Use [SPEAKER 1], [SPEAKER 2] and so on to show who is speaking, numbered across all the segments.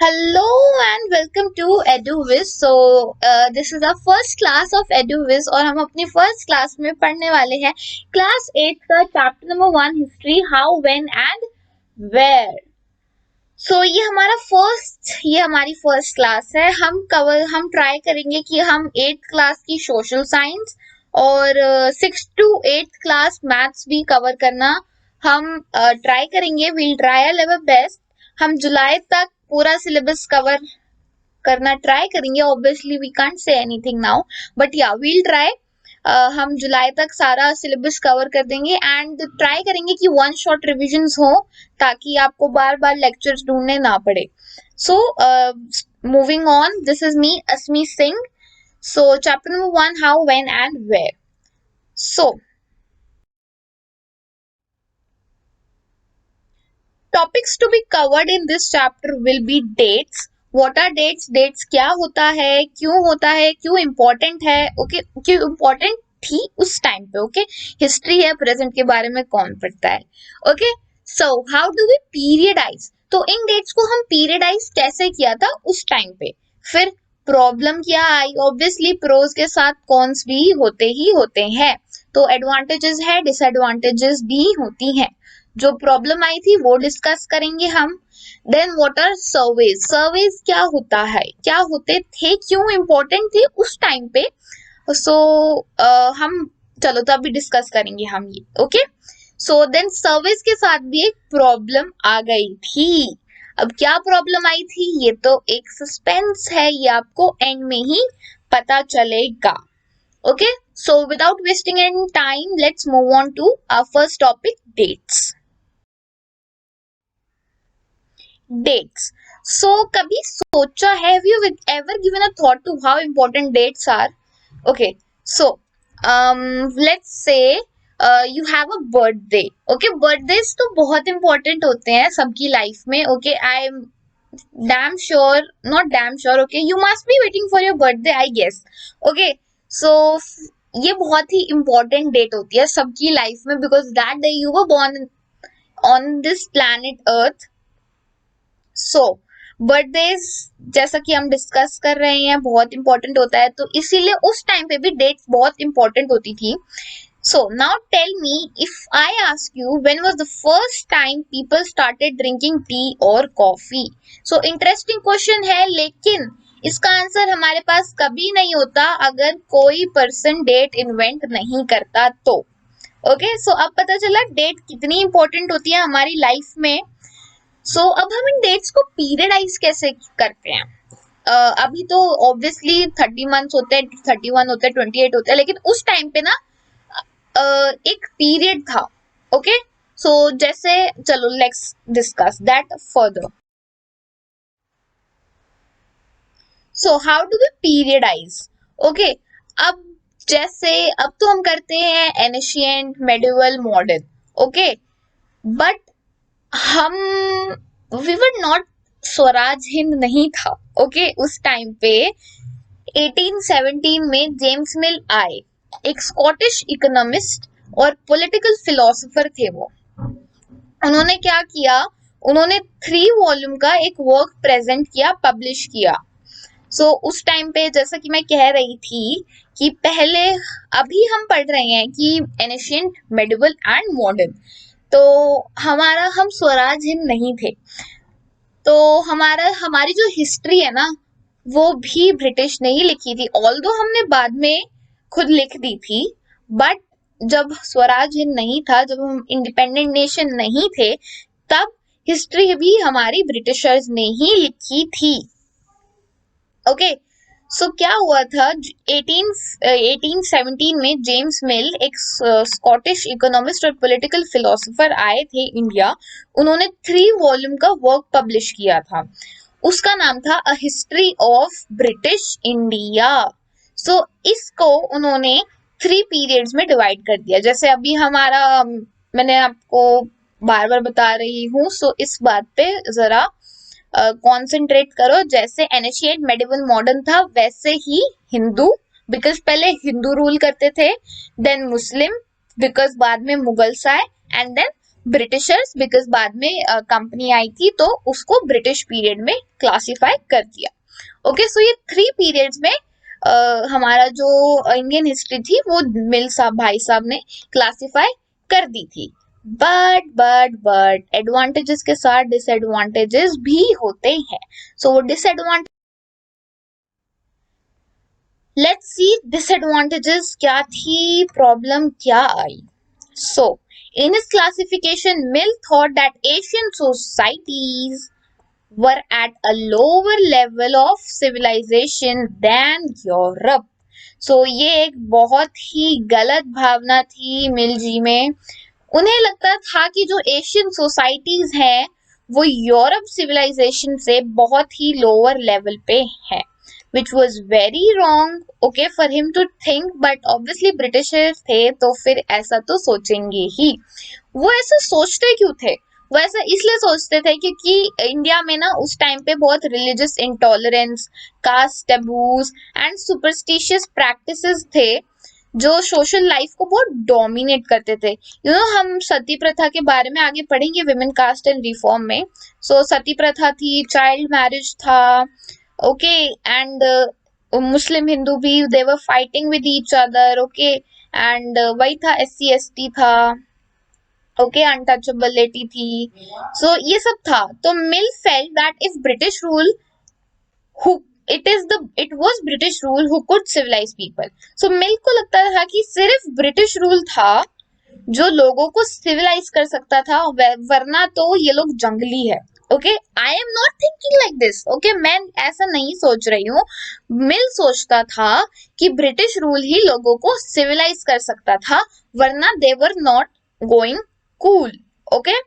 [SPEAKER 1] Hello and welcome to EduViz. This is our first class of EduViz और हम अपनी first class में पढ़ने वाले हैं क्लास 8 का chapter number 1 history how when and where. ये हमारी फर्स्ट क्लास है. हम ट्राई करेंगे कि हम 8th क्लास की सोशल साइंस और 6th to 8th class maths भी कवर करना हम ट्राई करेंगे. We'll try our level best. हम जुलाई तक पूरा सिलेबस कवर करना ट्राई करेंगे. Obviously we can't say anything now, but yeah we'll try. हम जुलाई तक सारा सिलेबस कवर कर देंगे एंड ट्राई करेंगे कि वन शॉट रिविजन्स हो ताकि आपको बार बार लेक्चर्स ढूंढने ना पड़े. Moving on, this is me Asmi Singh. Chapter number 1 how when and where. Topics to be covered in this chapter will be dates. What are dates? Dates क्या होता है, क्यों होता है, क्यों important है, okay, क्यों important थी उस टाइम पे, okay, हिस्ट्री है, प्रेजेंट के बारे में कौन पढ़ता है, okay. So how do we periodize? तो इन डेट्स को हम पीरियडाइज कैसे किया था उस टाइम पे. फिर प्रॉब्लम क्या आई. ऑब्वियसली प्रोज के साथ कॉन्स भी होते ही होते हैं, तो एडवांटेजेस है, डिसएडवांटेजेस भी होती हैं. जो प्रॉब्लम आई थी वो डिस्कस करेंगे हम. Then what are surveys. Surveys क्या होता है, क्या होते थे, क्यों इंपॉर्टेंट थे उस टाइम पे. हम चलो तो अभी डिस्कस करेंगे हम ये, ओके. देन सर्वेज के साथ भी एक प्रॉब्लम आ गई थी. अब क्या प्रॉब्लम आई थी ये तो एक सस्पेंस है, ये आपको एंड में ही पता चलेगा, okay. Without wasting any time, let's move on to our first topic, dates. Dates. कभी सोचा है, have you ever given a thought to how important dates are? Okay, let's say you have a birthday. Okay, birthdays तो बहुत important होते हैं सबकी life में. Okay, I'm damn sure, not damn sure, okay, you must be waiting for your birthday, I guess. Okay, ये बहुत ही important date होती है सबकी लाइफ में, because that day you were born on this planet Earth. Birthdays जैसा कि हम discuss कर रहे हैं बहुत इंपॉर्टेंट होता है, तो इसीलिए उस टाइम पे भी डेट्स बहुत इंपॉर्टेंट होती थी. Now tell me, if I ask you, when was the first time people started drinking tea और कॉफी. इंटरेस्टिंग क्वेश्चन है, लेकिन इसका आंसर हमारे पास कभी नहीं होता अगर कोई पर्सन डेट इन्वेंट नहीं करता तो. ओके, अब पता चला डेट कितनी इंपॉर्टेंट होती है हमारी लाइफ में. अब हम इन डेट्स को पीरियडाइज कैसे करते हैं. अभी तो ऑब्वियसली 30 मंथ्स होते हैं, 31 होते हैं, 28 होते हैं, लेकिन उस टाइम पे ना एक पीरियड था. ओके, जैसे चलो let's discuss that further. How do we periodize. Okay, अब तो हम करते हैं ancient, medieval, modern. Okay, but हम we were not, Swaraj Hind नहीं था. ओके, उस टाइम पे 1817 में जेम्स मिल आए, एक स्कॉटिश इकोनॉमिस्ट और पॉलिटिकल फिलोसोफर थे वो. उन्होंने क्या किया, उन्होंने 3 वॉल्यूम का एक वर्क प्रेजेंट किया, पब्लिश किया. उस टाइम पे जैसा कि मैं कह रही थी कि पहले अभी हम पढ़ रहे हैं कि एनिशिएंट, मेडिवल एंड मॉडर्न, तो हम स्वराज हिंद नहीं थे, तो हमारी जो हिस्ट्री है ना वो भी ब्रिटिश ने ही लिखी थी. ऑल्दो हमने बाद में खुद लिख दी थी, बट जब स्वराज हिंद नहीं था, जब हम इंडिपेंडेंट नेशन नहीं थे, तब हिस्ट्री भी हमारी ब्रिटिशर्स ने ही लिखी थी. ओके, क्या हुआ था, 1817 में जेम्स मिल, एक स्कॉटिश इकोनॉमिस्ट और पॉलिटिकल फिलोसोफर आए थे इंडिया. उन्होंने 3 वॉल्यूम का वर्क पब्लिश किया था. उसका नाम था a history of British India. इसको उन्होंने 3 पीरियड्स में डिवाइड कर दिया. जैसे अभी मैंने आपको बार बार बता रही हूँ, इस बात पे जरा कॉन्सेंट्रेट करो. जैसे एनिशिएंट, मेडिवल, मॉडर्न था, वैसे ही हिंदू, बिकॉज पहले हिंदू रूल करते थे, देन मुस्लिम, बिकॉज बाद में मुगल्स आए, एंड देन ब्रिटिशर्स, बिकॉज बाद में कंपनी आई थी तो उसको ब्रिटिश पीरियड में क्लासिफाई कर दिया। ओके, सो ये 3 पीरियड्स में हमारा जो इंडियन हिस्ट्री थी वो मिल साहब भाई साहब ने क्लासिफाई कर दी थी। बट एडवांटेजेस के साथ डिसएडवांटेजेस भी होते हैं। सो वो डिसएडवांटेज, लेट्स सी डिसएडवांटेजेस क्या थी, प्रॉब्लम क्या आई। सो in his classification, Mill thought that Asian societies were at a lower level of civilization than Europe. So ये एक बहुत ही गलत भावना थी मिल जी में। उन्हें लगता था कि जो एशियन सोसाइटीज हैं वो यूरोप सिविलाइजेशन से बहुत ही लोअर लेवल पे है, which was very wrong, okay, for him to think, but obviously Britishers थे तो फिर ऐसा तो सोचेंगे ही। वो ऐसा सोचते क्यों थे? वो ऐसा इसलिए सोचते थे क्योंकि इंडिया में ना उस टाइम पे बहुत religious intolerance, caste taboos and superstitious practices थे जो सोशल लाइफ को बहुत डोमिनेट करते थे। हम सती प्रथा के बारे में आगे पढ़ेंगे विमेन कास्ट एंड रिफॉर्म में। सो सती प्रथा थी, चाइल्ड मैरिज था, ओके, एंड मुस्लिम हिंदू भी they were fighting with each other, okay, and वही था, SC ST था, ओके, अनटचेबिलिटी थी। सो ये सब था। तो Mill felt that if British rule who it was British rule who could civilize people. So मिल को लगता था कि सिर्फ ब्रिटिश रूल था जो लोगों को सिविलाइज कर सकता था, वरना तो ये लोग जंगली है। Okay, I am not thinking like this, okay, मैं ऐसा नहीं सोच रही हूँ। मिल सोचता था कि ब्रिटिश रूल ही लोगों को सिविलाइज कर सकता था, वरना they were not going cool. Okay,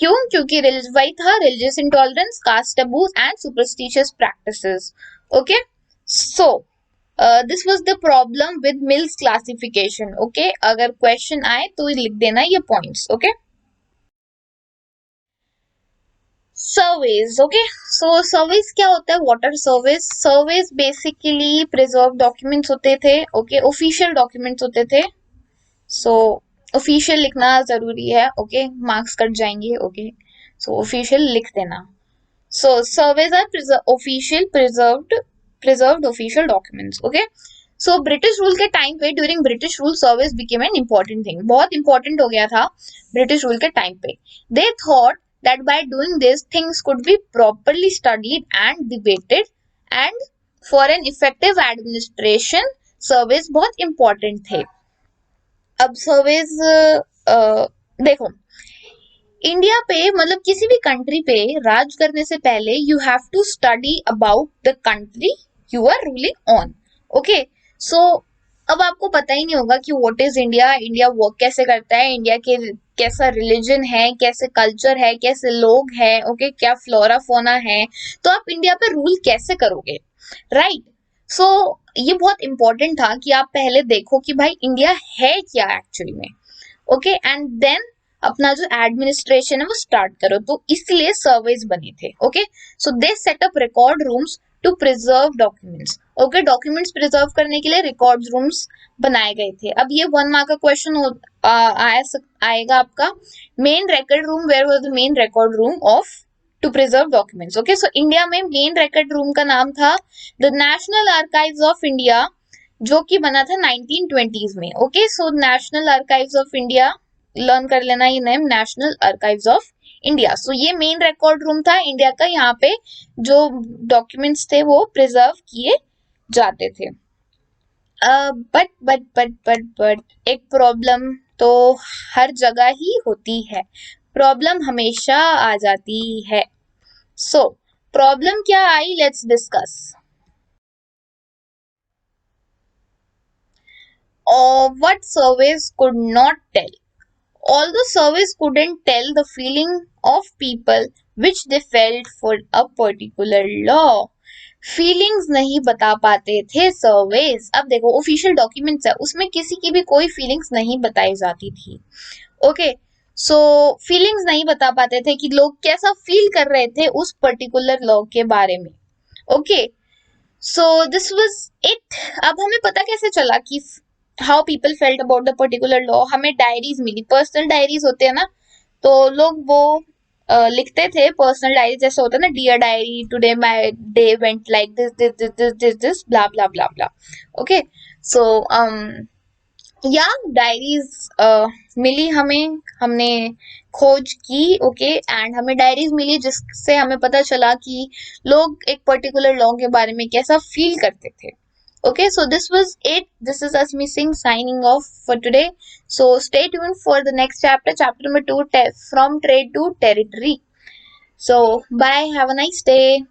[SPEAKER 1] क्यों? क्योंकि वही था religious intolerance, caste taboos and superstitious practices. Okay, so this was the problem with Mill's classification. Okay, अगर क्वेश्चन आए तो लिख देना ये points. Okay, surveys. Okay, so surveys क्या होता है? Water surveys. Surveys basically preserve documents होते थे। ओके, ऑफिशियल डॉक्यूमेंट्स होते थे। सो ऑफिशियल लिखना जरूरी है। ओके, मार्क्स कट जाएंगे। ओके, सो ऑफिशियल लिख देना। So surveys are official preserved official documents. Okay. So British rule के टाइम पे, during British rule, surveys became an important thing. बहुत important हो गया था British rule के टाइम पे। They thought that by doing this, things could be properly studied and debated, and for an effective administration, surveys बहुत important थे। अब surveys देखो, इंडिया पे मतलब किसी भी कंट्री पे राज करने से पहले you have to study about the country you are ruling on. Okay, so अब आपको पता ही नहीं होगा कि what is India, India work कैसे करता है, इंडिया के कैसा रिलीजन है, कैसे कल्चर है, कैसे लोग हैं, ओके, क्या फ्लोरा फोना है, तो आप इंडिया पे रूल कैसे करोगे, राइट? सो ये बहुत इंपॉर्टेंट था कि आप पहले देखो कि भाई इंडिया है क्या एक्चुअली में। ओके, एंड देन अपना जो एडमिनिस्ट्रेशन है वो स्टार्ट करो। तो इसलिए सर्वेज बने थे। Okay, so they set up record rooms to preserve documents. Okay, documents preserve करने के लिए रिकॉर्ड रूम्स बनाए गए थे। अब ये 1 मार्क का क्वेश्चन आएगा आपका। Main record room, where was the main record room of to preserve documents? Okay, so India में मेन रिकॉर्ड रूम का नाम था the national archives of India, जो कि बना था 1920s में। Okay, so national archives of India, learn कर लेना ये name, national archives of India. So ये मेन रिकॉर्ड रूम था इंडिया का, यहाँ पे जो डॉक्यूमेंट्स थे वो प्रिजर्व किए जाते थे। बट एक प्रॉब्लम तो हर जगह ही होती है, प्रॉब्लम हमेशा आ जाती है। सो प्रॉब्लम क्या आई, let's discuss. What surveys could not tell. Although surveys couldn't tell the feeling of people which they felt for a particular law. Feelings नहीं बता पाते थे सर्वेज। अब देखो, ऑफिशियल डॉक्यूमेंट्स है, उसमें किसी की भी कोई फीलिंग्स नहीं बताई जाती थी। ओके, सो फीलिंग्स नहीं बता पाते थे कि लोग कैसा फील कर रहे थे उस पर्टिकुलर लॉ के बारे में। Okay, so this was it. अब हमें पता कैसे चला कि how people felt about the particular law? हमें डायरीज मिली, पर्सनल डायरीज होते हैं ना, तो लोग वो लिखते थे पर्सनल डायरी, जैसे होता है ना, dear diary, today my day went like this this this this this this blah blah blah blah. Okay, so या डायरीज मिली हमें, हमने खोज की, ओके, एंड हमें डायरीज मिली जिससे हमें पता चला कि लोग एक पर्टिकुलर लॉ के बारे में कैसा फील करते थे। Okay, so this was it. This is Asmi Singh signing off for today. So stay tuned for the next chapter, chapter number 2, from trade to territory. So bye, have a nice day.